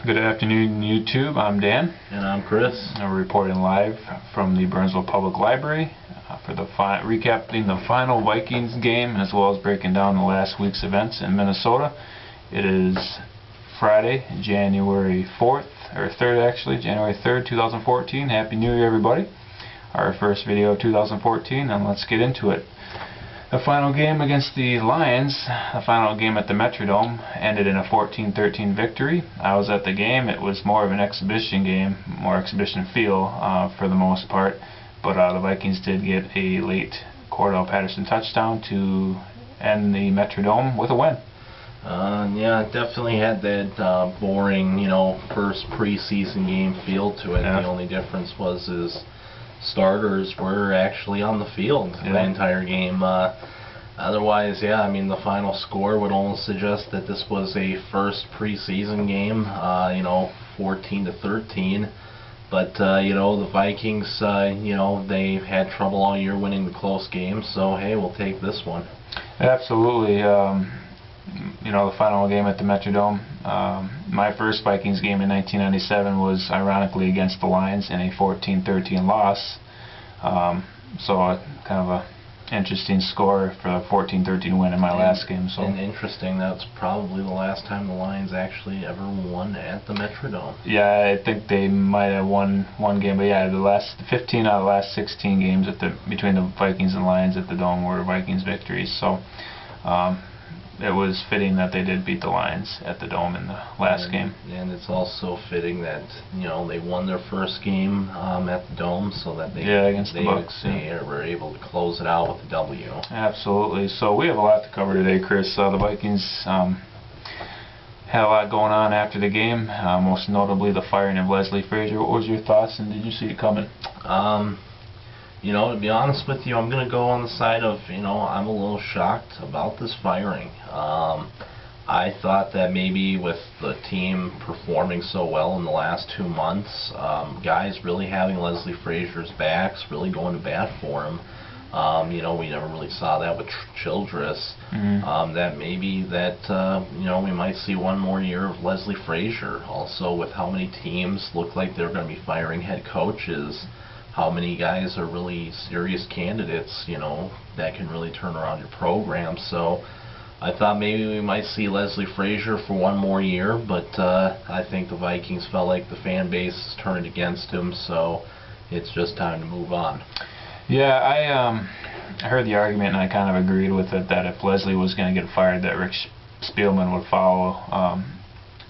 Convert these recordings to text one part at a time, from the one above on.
Good afternoon, YouTube. I'm Dan. And I'm Chris. And we're reporting live from the Burnsville Public Library for the recapping the final Vikings game, as well as breaking down the last week's events in Minnesota. It is Friday, January 4th, or 3rd actually, January 3rd, 2014. Happy New Year, everybody. Our first video of 2014, and let's get into it. The final game against the Lions, the final game at the Metrodome, ended in a 14-13 victory. I was at the game. It was more of an exhibition game, more exhibition feel for the most part, but the Vikings did get a late Cordell Patterson touchdown to end the Metrodome with a win. Yeah, it definitely had that boring, first preseason game feel to it. Yeah. The only difference was his starters were actually on the field the entire game. Otherwise, yeah, I mean, the final score would almost suggest that this was a first preseason game, 14-13. But, the Vikings, they had trouble all year winning the close games, so, hey, we'll take this one. Absolutely. The final game at the Metrodome. My first Vikings game in 1997 was ironically against the Lions in a 14-13 loss. So kind of a interesting score for a 14-13 win in my last game. So. And interesting, that's probably the last time the Lions actually ever won at the Metrodome. Yeah, I think they might have won one game, but yeah, the last 15 out of the last 16 games between the Vikings and Lions at the Dome were Vikings victories. So. It was fitting that they did beat the Lions at the Dome in the last game. And it's also fitting that, they won their first game at the Dome, so that against the Bucks. They were able to close it out with a W. Absolutely. So we have a lot to cover today, Chris. The Vikings had a lot going on after the game, most notably the firing of Leslie Frazier. What was your thoughts, and did you see it coming? To be honest with you, I'm going to go on the side of, I'm a little shocked about this firing. I thought that maybe with the team performing so well in the last 2 months, guys really having Leslie Frazier's backs, really going to bat for him. We never really saw that with Childress. That maybe we might see one more year of Leslie Frazier. Also, with how many teams look like they're going to be firing head coaches, how many guys are really serious candidates, that can really turn around your program. So I thought maybe we might see Leslie Frazier for one more year, but I think the Vikings felt like the fan base is turning against him, so it's just time to move on. Yeah, I heard the argument, and I kind of agreed with it, that if Leslie was going to get fired, that Rick Spielman would follow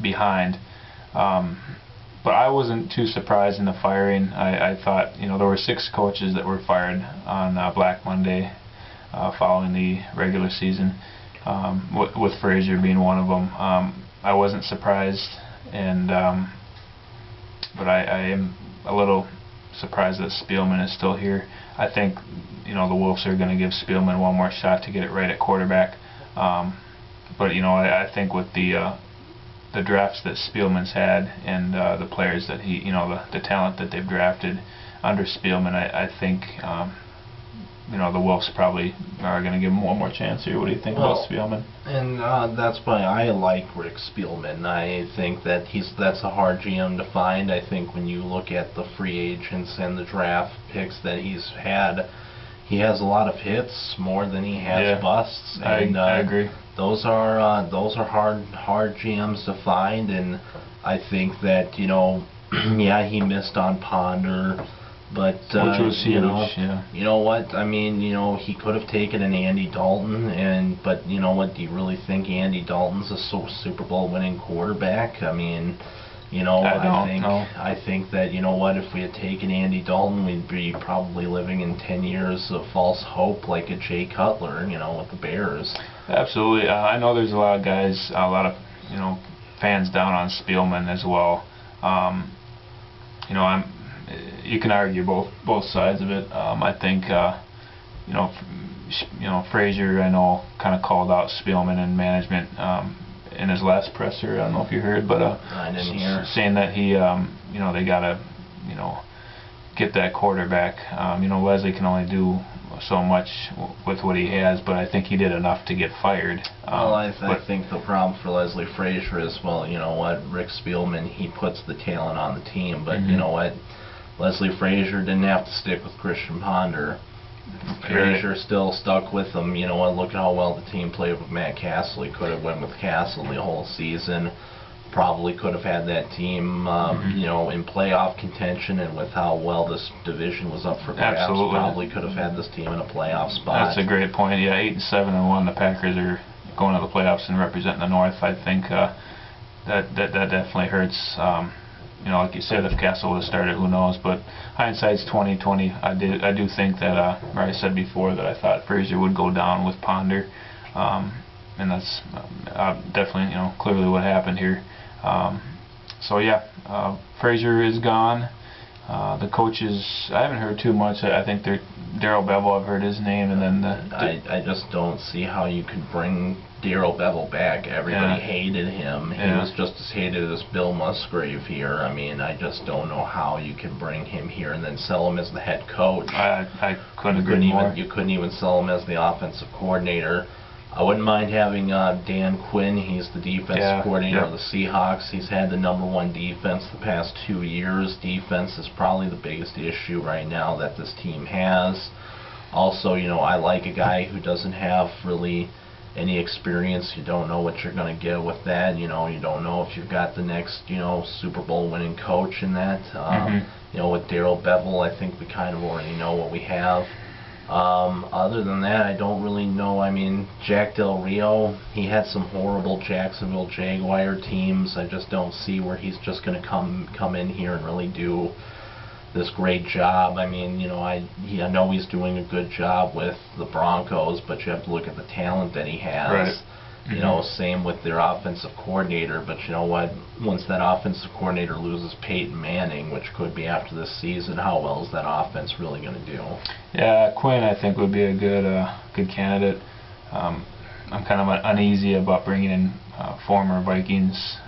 behind. But I wasn't too surprised in the firing. I thought, there were 6 coaches that were fired on Black Monday following the regular season, with Frazier being one of them. I wasn't surprised, but I am a little surprised that Spielman is still here. I think, the Wolves are going to give Spielman one more shot to get it right at quarterback. But, I think with the drafts that Spielman's had and the players that he, the talent that they've drafted under Spielman, I think, the Wolves probably are going to give him one more chance here. What do you think about Spielman? And that's why I like Rick Spielman. I think that that's a hard GM to find. I think when you look at the free agents and the draft picks that he's had, he has a lot of hits, more than he has busts. And I agree. Those are hard GMs to find, and I think that he missed on Ponder, but which was huge. You know what? I mean, he could have taken an Andy Dalton, but you know what? Do you really think Andy Dalton's a Super Bowl winning quarterback? I mean, I think that, if we had taken Andy Dalton, we'd be probably living in 10 years of false hope like a Jay Cutler, with the Bears. Absolutely. I know there's a lot of guys, a lot of, fans down on Spielman as well. You can argue both sides of it. I think, Frazier, I know, kind of called out Spielman and management in his last presser. I don't know if you heard, but I didn't hear. Saying that he, they gotta, get that quarterback. Leslie can only do so much with what he has, but I think he did enough to get fired. Well, I think the problem for Leslie Frazier is, well, you know what, Rick Spielman, he puts the talent on the team, but you know what, Leslie Frazier didn't have to stick with Christian Ponder. Frazier still stuck with him. You know what, look at how well the team played with Matt Castle. He could have went with Castle the whole season. Probably could have had that team, you know, in playoff contention, and with how well this division was up for grabs, probably could have had this team in a playoff spot. That's a great point. Yeah, 8-7-1. The Packers are going to the playoffs and representing the North. I think that definitely hurts. You know, like you said, if Castle would have started, who knows? But hindsight's 20/20. I do think that, or I said before that I thought Frazier would go down with Ponder, and that's definitely, you know, clearly what happened here. So yeah, Frazier is gone. The coaches, I haven't heard too much. I think they're Darrell Bevel. I've heard his name, and then I just don't see how you could bring Darrell Bevel back. Everybody hated him. He was just as hated as Bill Musgrave here. I mean, I just don't know how you can bring him here and then sell him as the head coach. I couldn't agree more. You couldn't even sell him as the offensive coordinator. I wouldn't mind having Dan Quinn. He's the defensive coordinator of the Seahawks. He's had the #1 defense the past 2 years. Defense is probably the biggest issue right now that this team has. Also, you know, I like a guy who doesn't have really any experience. You don't know what you're going to get with that. You know, you don't know if you've got the next, you know, Super Bowl winning coach in that. You know, with Darrell Bevel, I think we kind of already know what we have. Other than that, I don't really know. I mean, Jack Del Rio, he had some horrible Jacksonville Jaguar teams. I just don't see where he's just going to come in here and really do this great job. I mean, you know, I know he's doing a good job with the Broncos, but you have to look at the talent that he has. Right. You know, same with their offensive coordinator, but you know what, once that offensive coordinator loses Peyton Manning, which could be after this season, how well is that offense really going to do? Yeah, Quinn I think would be a good candidate. I'm kind of uneasy about bringing in former Vikings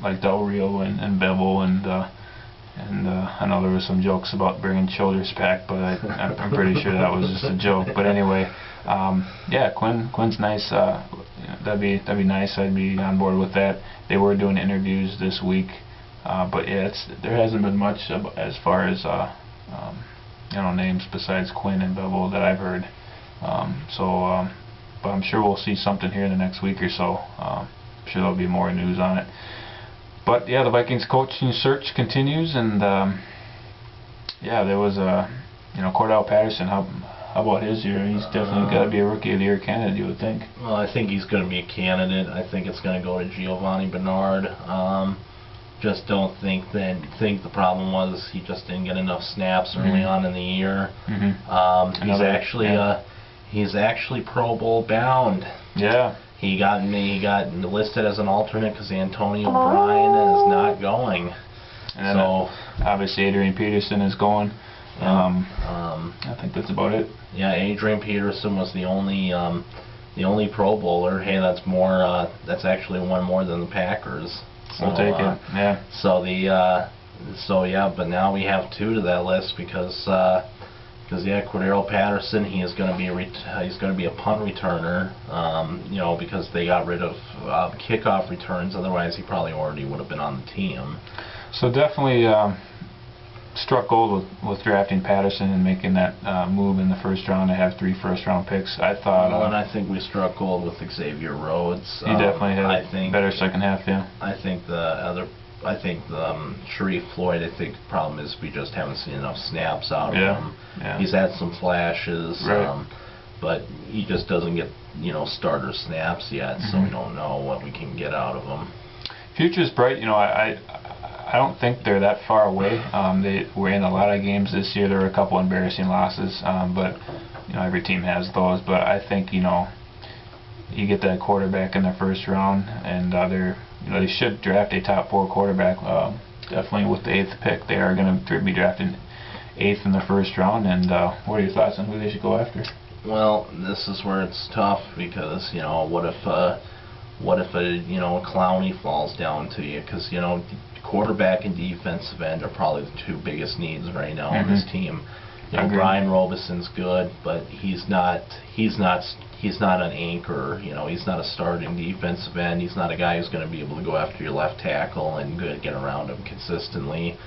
like Del Rio and Bevel, and I know there were some jokes about bringing Childress back, but I'm pretty sure that was just a joke. But anyway, yeah, Quinn's nice. That'd be nice. I'd be on board with that. They were doing interviews this week, but yeah, there hasn't been much as far as you know, names besides Quinn and Bevel that I've heard. But I'm sure we'll see something here in the next week or so. I'm sure there'll be more news on it. But yeah, the Vikings coaching search continues, and yeah, there was you know, Cordell Patterson. How about his year? He's definitely got to be a Rookie of the Year candidate, you would think. Well, I think he's going to be a candidate. I think it's going to go to Giovanni Bernard. Just don't think the problem was he just didn't get enough snaps early on in the year. He's actually Pro Bowl bound. Yeah. He got listed as an alternate because Antonio Bryan is not going. And so obviously Adrian Peterson is going. I think that's about it. Yeah, Adrian Peterson was the only Pro Bowler. Hey, that's more. That's actually one more than the Packers. So, we'll take it. Yeah. So yeah, but now we have 2 to that list because yeah, Cordell Patterson, he is going to be a punt returner. You know, because they got rid of kickoff returns. Otherwise, he probably already would have been on the team. So definitely struck gold with drafting Patterson and making that move in the first round to have 3 first-round picks. I thought. Well, and I think we struck gold with Xavier Rhodes. He definitely had a better second half. Yeah. I think Sharif Floyd, I think the problem is we just haven't seen enough snaps out of him. Yeah. He's had some flashes, but he just doesn't get, you know, starter snaps yet, so we don't know what we can get out of him. Future's bright. You know, I don't think they're that far away. They were in a lot of games this year. There were a couple embarrassing losses, but you know, every team has those. But I think, you know, you get that quarterback in the first round, and they should draft a top 4 quarterback. Definitely with the 8th pick, they are going to be drafting 8th in the first round. And what are your thoughts on who they should go after? Well, this is where it's tough because, you know, what if a you know, Clowney falls down to you? Because, you know, quarterback and defensive end are probably the 2 biggest needs right now on this team. Brian Robeson's good, but he's not an anchor. He's not a starting defensive end. He's not a guy who's going to be able to go after your left tackle and get around him consistently.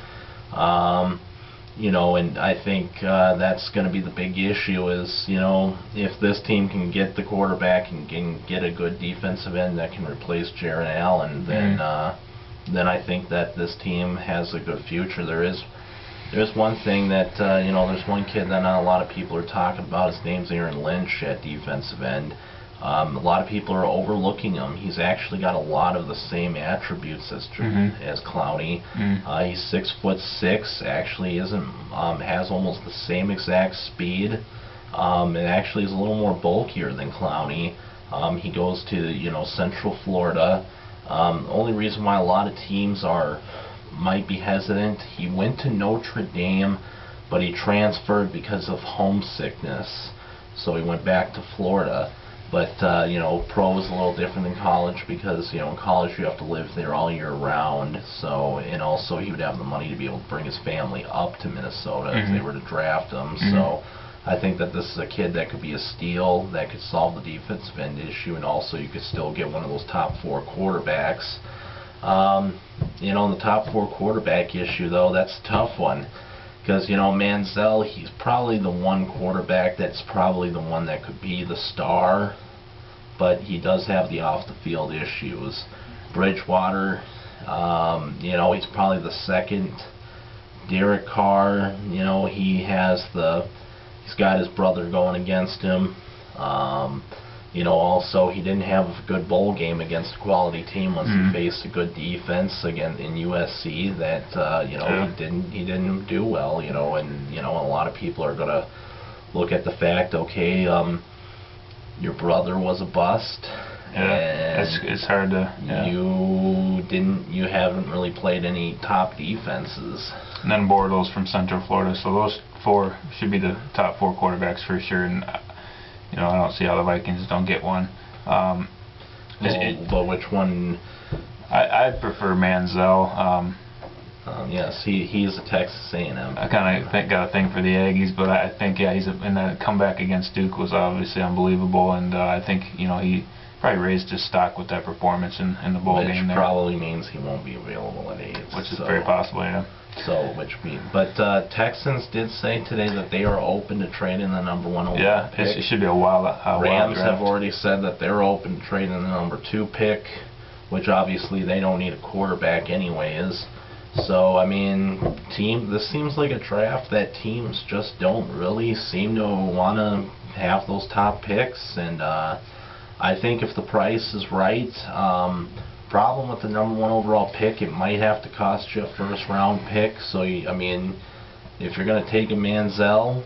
And I think that's going to be the big issue is, if this team can get the quarterback and can get a good defensive end that can replace Jaron Allen, then I think that this team has a good future. There's one thing that, there's one kid that not a lot of people are talking about. His name's Aaron Lynch at defensive end. A lot of people are overlooking him. He's actually got a lot of the same attributes as Clowney. He's 6'6", actually has almost the same exact speed, and actually is a little more bulkier than Clowney. He goes to Central Florida. The only reason why a lot of teams might be hesitant, he went to Notre Dame, but he transferred because of homesickness, so he went back to Florida. But, pro is a little different than college because, in college you have to live there all year round. So, and also he would have the money to be able to bring his family up to Minnesota if they were to draft him. So I think that this is a kid that could be a steal, that could solve the defensive end issue, and also you could still get one of those top 4 quarterbacks. The top 4 quarterback issue, though, that's a tough one. Because, Manziel, he's probably the one quarterback that's probably the one that could be the star, but he does have the off-the-field issues. Bridgewater, he's probably the second. Derek Carr, he's got his brother going against him. Also he didn't have a good bowl game against a quality team once he faced a good defense again in USC that he didn't do well, and a lot of people are gonna look at the fact, okay, your brother was a bust. Yeah, it's hard to. Yeah. You haven't really played any top defenses. And then Bortles from Central Florida, so those 4 should be the top 4 quarterbacks for sure. And I don't see how the Vikings don't get one. But which one? I prefer Manziel. Yes, he's a Texas A&M. I kind of got a thing for the Aggies, but I think and that comeback against Duke was obviously unbelievable, and I think he probably raised his stock with that performance in the bowl game there. Which probably means he won't be available at 8. Which is very possible, yeah. But Texans did say today that they are open to trading the number 1 overall pick. Yeah, it should be a wild Rams draft. have already said that they're open to trading the number 2 pick, which obviously they don't need a quarterback anyways. So, this seems like a draft that teams just don't really seem to want to have those top picks, and I think if the price is right, problem with the number 1 overall pick, it might have to cost you a first-round pick. So, if you're going to take a Manziel,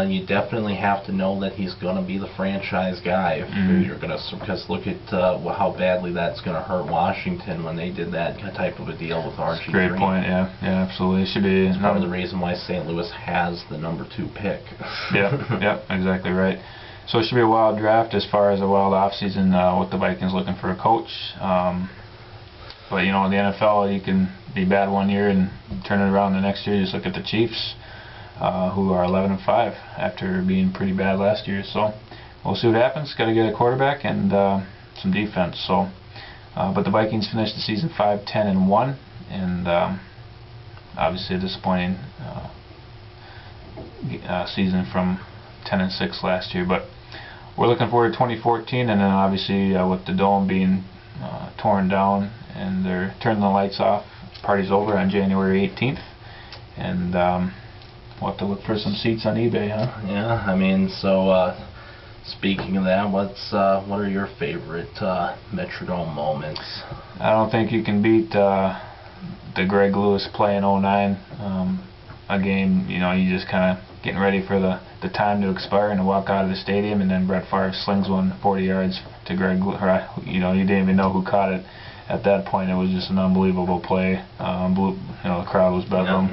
you definitely have to know that he's going to be the franchise guy. If you're going to, because look at how badly that's going to hurt Washington when they did that type of a deal with RG3. Great point. Yeah, absolutely. It should be. It's part of the reason why St. Louis has the number 2 pick. Yep, exactly right. So it should be a wild draft as far as a wild offseason with the Vikings looking for a coach. But, in the NFL, you can be bad one year and turn it around the next year. Just look at the Chiefs, who are 11-5 after being pretty bad last year. So we'll see what happens. Got to get a quarterback and some defense. So, but the Vikings finished the season 5-10-1, and obviously a disappointing season from 10-6 last year, but we're looking forward to 2014, and then obviously with the dome being torn down and they're turning the lights off, party's over on January 18th, and we'll have to look for some seats on eBay, huh? Yeah, so speaking of that, what are your favorite Metrodome moments? I don't think you can beat the Greg Lewis play in 09. A game, you just kind of getting ready for the time to expire and to walk out of the stadium, and then Brett Favre slings one 40 yards to Greg. You didn't even know who caught it at that point. It was just an unbelievable play. The crowd was bedlam.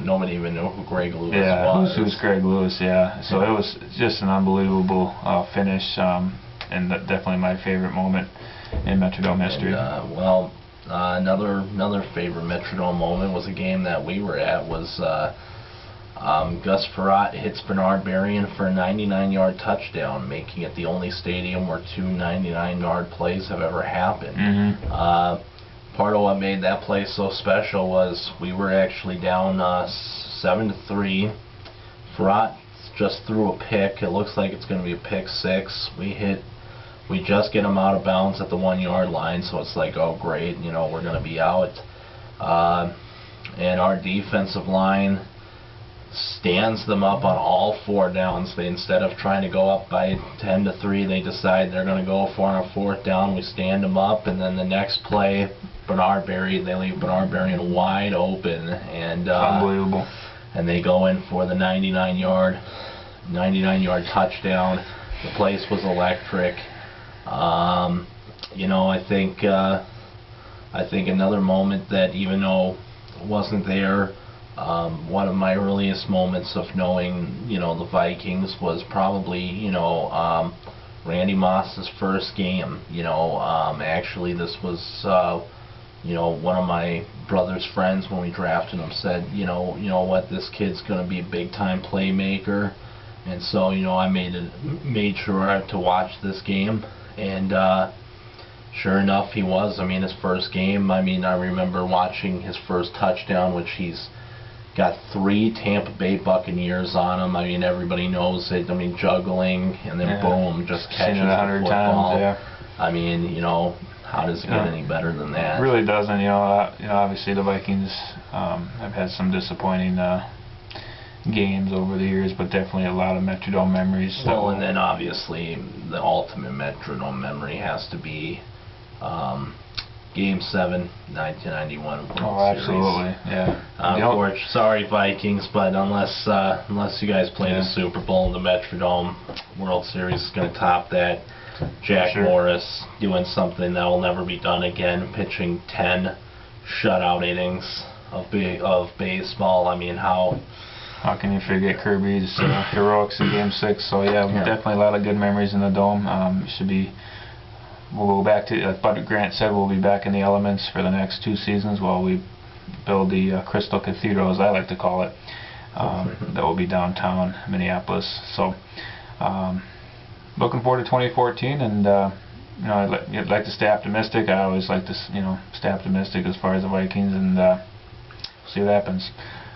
Nobody even knew who Greg Lewis was. Yeah, who's Greg Lewis? Yeah, so it was just an unbelievable finish, and definitely my favorite moment in Metrodome history. Another favorite Metrodome moment was a game that we were at. Was Gus Frerotte hits Bernard Berrien for a 99-yard touchdown, making it the only stadium where two 99-yard plays have ever happened. Part of what made that play so special was we were actually down 7-3. Frerotte just threw a pick. It looks like it's going to be a pick six. We just get him out of bounds at the 1-yard line, so it's like, oh great, you know, we're going to be out. And our defensive line stands them up on all 4 downs. They, instead of trying to go up by 10-3, they decide they're going to go for on a 4th down. We stand them up, and then the next play, they leave Bernard Berrien wide open, and unbelievable. And they go in for the 99-yard touchdown. The place was electric. You know, I think another moment that, even though it wasn't there, one of my earliest moments of knowing, you know, the Vikings was probably, you know, Randy Moss's first game. You know, actually this was, you know, one of my brother's friends when we drafted him said, you know what, this kid's going to be a big time playmaker. And so, you know, I made sure to watch this game, and sure enough, he was. I mean, his first game, I mean, I remember watching his first touchdown, which he's got 3 Tampa Bay Buccaneers on him. I mean, everybody knows it. I mean, juggling, and then boom, just catches the football. Times, yeah. I mean, you know, how does it get any better than that? It really doesn't. You know, obviously the Vikings have had some disappointing games over the years, but definitely a lot of Metrodome memories. Well, and then obviously the ultimate Metrodome memory has to be Game 7, 1991 World Series. Oh, absolutely, yeah. Sorry, Vikings, but unless you guys play the Super Bowl in the Metrodome, World Series is going to top that. Jack Morris doing something that will never be done again, pitching 10 shutout innings of baseball. I mean, how can you forget Kirby's heroics in Game 6? So yeah, definitely a lot of good memories in the Dome. We'll go back to, as Bud Grant said, we'll be back in the elements for the next 2 seasons while we build the Crystal Cathedral, as I like to call it, that will be downtown Minneapolis. So looking forward to 2014, and you know, I'd like to stay optimistic. I always like to, you know, stay optimistic as far as the Vikings, and see what happens.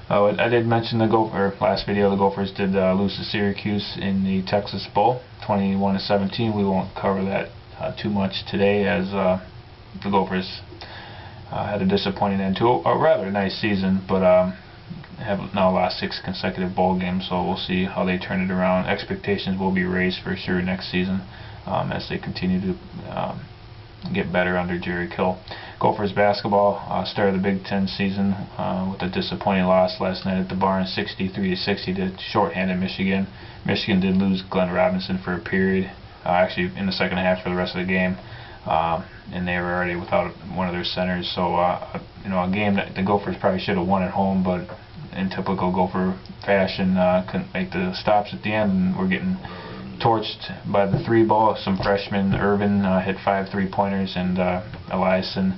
I did mention last video, the Gophers did lose to Syracuse in the Texas Bowl, 21-17. We won't cover that too much today, as the Gophers had a disappointing end to a rather nice season, but have now lost 6 consecutive bowl games, so we'll see how they turn it around. Expectations will be raised for sure next season as they continue to get better under Jerry Kill. Gophers Basketball started the Big Ten season with a disappointing loss last night at the Barn, 63-60 to shorthanded Michigan. Michigan did lose Glenn Robinson for a period, actually in the second half for the rest of the game, and they were already without one of their centers. So you know, a game that the Gophers probably should have won at home, but in typical Gopher fashion, couldn't make the stops at the end, and we're getting torched by the 3 ball. Some freshmen, Irvin hit 5 3-pointers, and Eliason,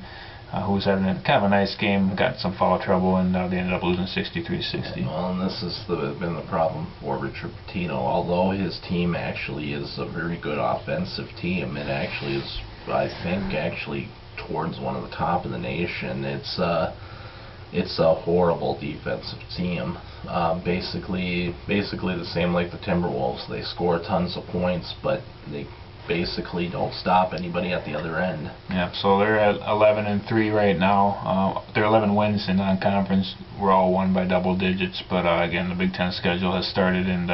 who was having kind of a nice game, got in some foul trouble, and they ended up losing 63-60. Well, and this has been the problem for Richard Pitino. Although his team actually is a very good offensive team, it actually is, I think, actually towards one of the top in the nation. It's a horrible defensive team. Basically the same like the Timberwolves. They score tons of points, but they basically don't stop anybody at the other end. Yeah, so they're at 11-3 right now. Their 11 wins in non-conference were all won by double digits, but again, the Big Ten schedule has started, and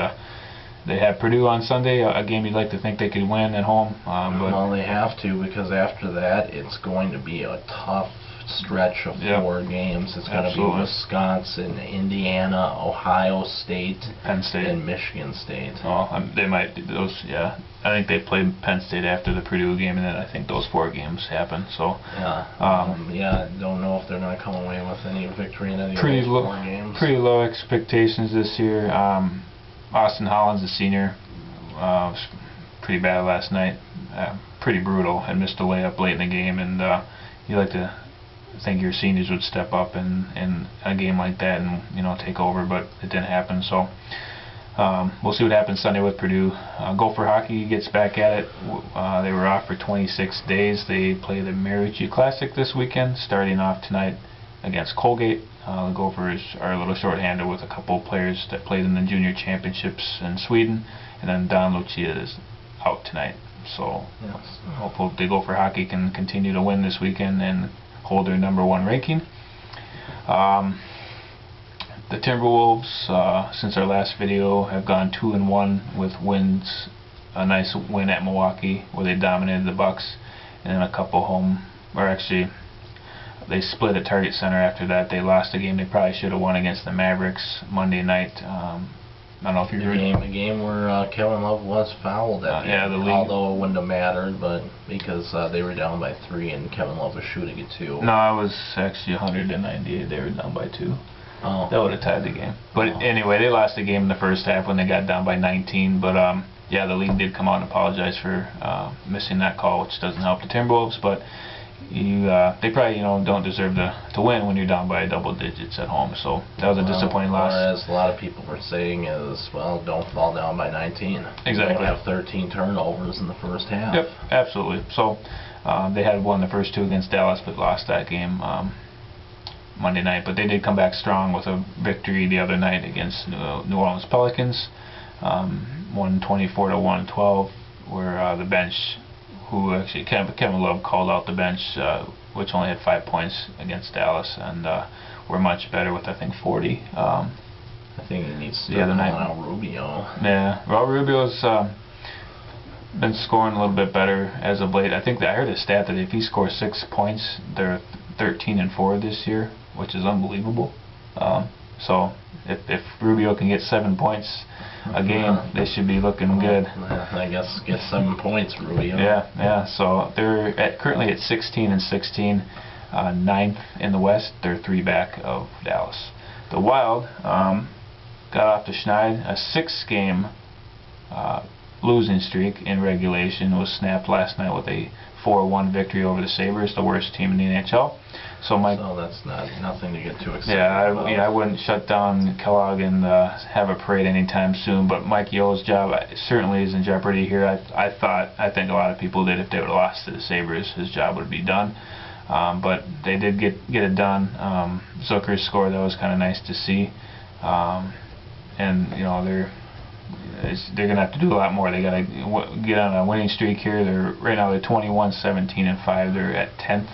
they have Purdue on Sunday, a game you'd like to think they could win at home. But well, they have to, because after that it's going to be a tough stretch of 4 games. It's going to be Wisconsin, Indiana, Ohio State, Penn State, and Michigan State. Oh, they might do those. Yeah, I think they play Penn State after the Purdue game, and then I think those 4 games happen. So yeah, I don't know if they're going to come away with any victory in any of those 4 games. Pretty low expectations this year. Austin Holland's a senior. Was pretty bad last night. Pretty brutal. Had missed a layup late in the game, and you like to think your seniors would step up in a game like that and, you know, take over, but it didn't happen. So we'll see what happens Sunday with Purdue. Gopher hockey gets back at it. They were off for 26 days. They play the Mariucci Classic this weekend, starting off tonight against Colgate. The Gophers are a little short-handed with a couple of players that played in the junior championships in Sweden, and then Don Lucia is out tonight. So hopefully the Gopher hockey can continue to win this weekend and hold their #1 ranking. The Timberwolves, since our last video, have gone 2-1 with wins. A nice win at Milwaukee where they dominated the Bucks, and then a couple home, or actually they split at Target Center after that. They lost a game they probably should have won against the Mavericks Monday night. I don't know if you heard. The game where Kevin Love was fouled at the end, although it wouldn't have mattered, but because they were down by 3 and Kevin Love was shooting it 2. No, it was actually 198. They were down by 2. Oh. That would have tied the game. But anyway, they lost the game in the first half when they got down by 19. But yeah, the league did come out and apologize for missing that call, which doesn't help the Timberwolves. But they probably don't deserve to win when you're down by double digits at home. So that was a disappointing loss. As a lot of people were saying is, well, don't fall down by 19. Exactly. Don't have 13 turnovers in the first half. Yep, absolutely. So they had won the first 2 against Dallas, but lost that game Monday night. But they did come back strong with a victory the other night against New Orleans Pelicans, 124-112, where the bench, who actually Kevin Love called out the bench, which only had 5 points against Dallas, and were much better with, I think, 40. I think he needs to the other night. Out Rubio. Yeah, Rubio's been scoring a little bit better as of late. I think that I heard a stat that if he scores 6 points, they're 13-4 this year, which is unbelievable. So if Rubio can get 7 points a game, they should be looking good. I guess get 7 points, Rubio. Yeah. So they're currently at 16-16, 9th in the West. They're 3 back of Dallas. The Wild got off to Schneid. A 6-game losing streak in regulation was snapped last night with a 4-1 victory over the Sabres, the worst team in the NHL. So that's nothing to get too excited about. I wouldn't shut down Kellogg and have a parade anytime soon. But Mike Yo's job certainly is in jeopardy here. I think a lot of people did. If they would have lost to the Sabres, his job would be done. But they did get it done. Zucker's score, that was kind of nice to see. And they're gonna have to do a lot more. They gotta get on a winning streak here. Right now they're 21-17-5. They're at 10th.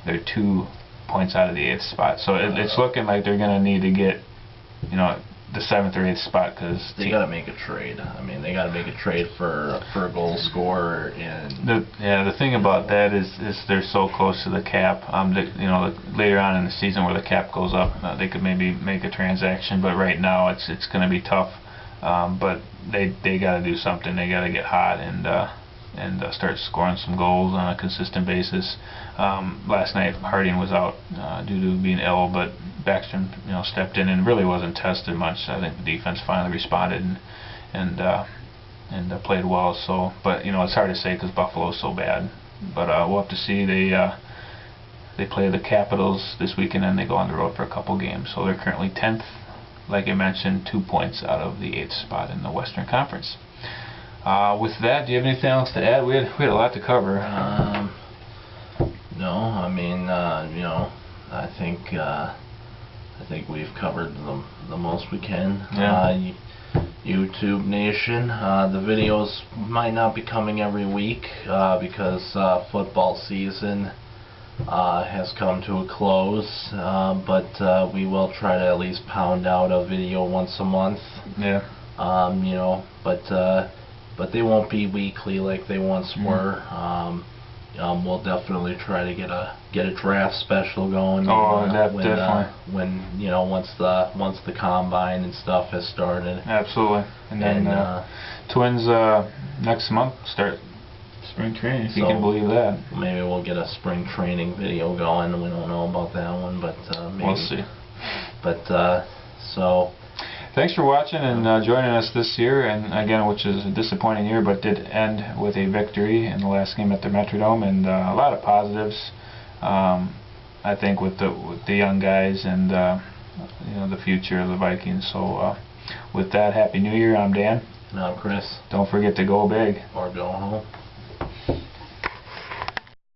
They're 2 points out of the 8th spot. So it's looking like they're gonna need to get the 7th or 8th spot, because they gotta make a trade. I mean, they gotta make a trade for a goal scorer. And the thing about that is they're so close to the cap. Later on in the season where the cap goes up, they could maybe make a transaction. But right now it's gonna be tough. But they got to do something. They got to get hot and start scoring some goals on a consistent basis. Last night Harding was out due to being ill, but Backstrom stepped in and really wasn't tested much. I think the defense finally responded and played well. So, but it's hard to say because Buffalo's so bad. But we'll have to see. They play the Capitals this weekend and they go on the road for a couple games. So they're currently 10th. Like I mentioned, 2 points out of the 8th spot in the Western Conference. With that, do you have anything else to add? We had a lot to cover. No, I mean, I think we've covered the most we can. Yeah. YouTube Nation, the videos might not be coming every week because football season has come to a close, but we will try to at least pound out a video once a month. Yeah. But they won't be weekly like they once were. We'll definitely try to get a draft special going. Definitely. When once the combine and stuff has started. Absolutely. And then Twins next month start spring training, if you can believe that. Maybe we'll get a spring training video going. We don't know about that one, but maybe. We'll see. But so. Thanks for watching and joining us this year, and again, which is a disappointing year, but did end with a victory in the last game at the Metrodome, and a lot of positives. I think with the young guys and the future of the Vikings. So with that, Happy New Year. I'm Dan. And I'm Chris. Don't forget to go big Or go home.